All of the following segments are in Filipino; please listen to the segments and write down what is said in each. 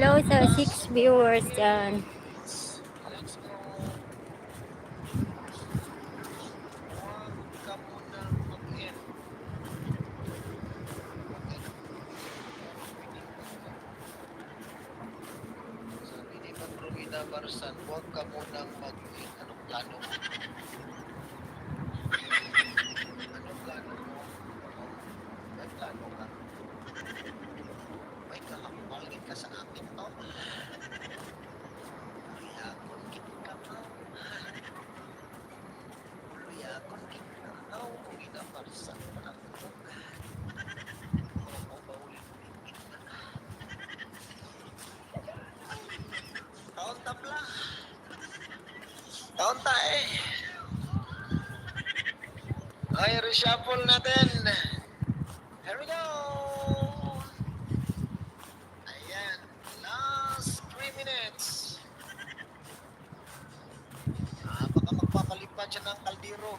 Hello sa 6 viewers dyan. Let's go. Huwag ka munang mag-end. Bakit? Parang pwedeng mag-end. Sabi ni Ma'am Romina Barsan, huwag ka munang mag-end. Anong plano mo? Anong plano mo? Oo. May plano ka? May kakapalgin ka sa akin, to? Luyakon kita ka. Luyakon kita. Romina Barsan, parang ito. Mapapaulit-ulit kita. Taon tabla. Taon tae. Ay, reshuffle natin. Here we go. Ayan. Last 3 minutes. Baka magpapalipad siya ng kaldero.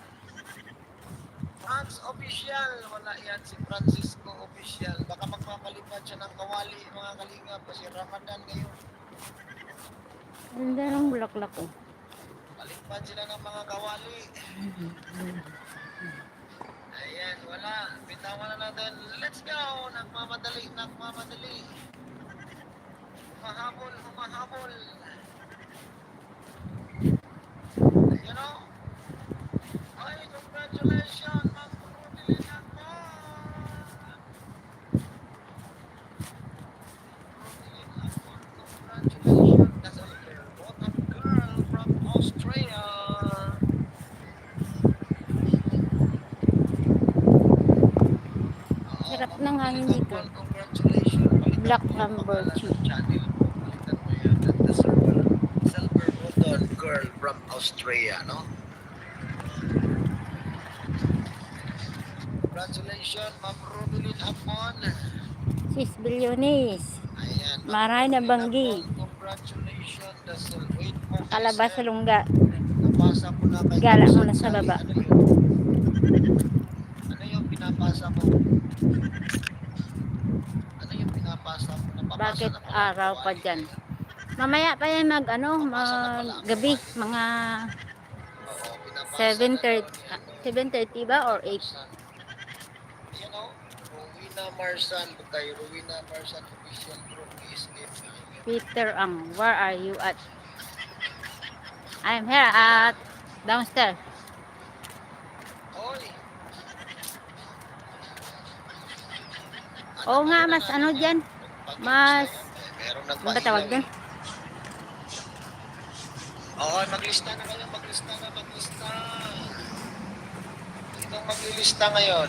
Franz official. Wala yan si Francisco official. Baka magpapalipad siya ng kawali, mga kalingap. Kasi Ramadan ngayon. Ganda ng bulaklak ko. Palipad sila ng mga kawali. Ayan, wala. Bitawan na natin. Let's go. Nagmamadali, nagmamadali. Humahabol, humahabol. You know? Ay, congratulations, Ma'am Rubilin Akon. Rubilin Akon, congratulations. That's a bottom girl from Australia. Sarap ng hangin dito. Congratulations. Black Amber Tea. Channel mo. Balitan mo yan. At the silver bottom girl from Australia, no? Congratulations, Ma'am Rubilin Akon. 6 bilyones. Ayan, Maray na banggi. congratulations. Wait mo. Kalabas sa lungga. Napasa mo na kay Gala mo Kapsan na sa Sali. baba. Ano yung pinapasa mo? Ano yung pinapasa mo? Napapasa Bakit na pala. araw pa dyan? Mamaya pa yan mag gabi. Mga Oo, pinapasa 7:30. na daw ni 7:30 ba or 8? You know, Rowena Marsan. Kay Rowena Marsan official group is Peter Ang, where are you at? I'm here at downstairs. Oy! Oo nga, mas ano dyan? Mas, Merong ano ba tawag dun? Oo, maglista na kayo, maglista na, maglista. Sinong maglilista ngayon?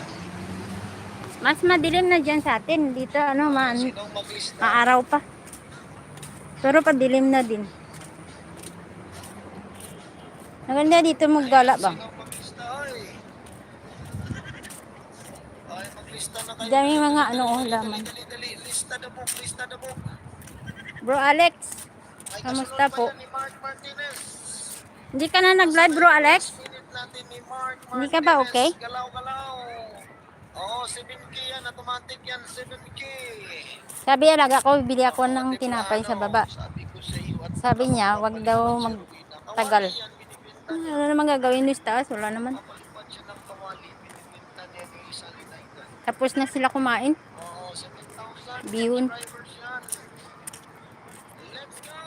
Mas madilim na dyan sa atin. Dito, ano, Sinong maglista? maaraw pa. Pero padilim na din. Maganda dito maggala ba? Sinong maglista, oy? Ay, maglista na kayo. Dami mga ano, halaman. Dali, lista na book, lista na book. Bro Alex, Ay, kamusta kasunod pa po? yan ni Mark Martinez. Hindi ka na nag-live bro Alex? Minute natin ni Mark Hindi ka ba okay? Galaw-galaw. Oo, 7K yan. Automatic yan, 7K. Sabi yan, ako, bibili ako ng tinapay sa baba. Sabi ko sa iyo, at Sabi niya, wag daw magtagal. Ano naman gagawin nyo sa taas? Wala naman. papalipad siya ng kawali. Binibinta niya yung isa United. Tapos na sila kumain. Oo, 7,000 Bihon. subscribers yan. Let's go!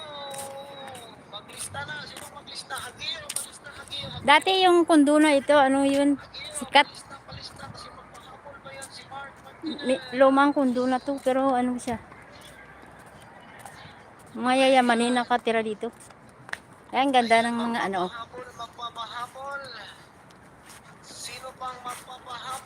Maglista na. Sinong maglista? Hagil. Maglista, hagil. Dati yung kundo na ito, ano yun? Sikat. Palista kasi magpahabol ba yan si Mark Martinez? Lumang kundo na to, pero ano siya? Mga yayamanin nakatira dito. Ayan, ganda ng mga ano. Magpapahabol. Sino pang magpapahabol?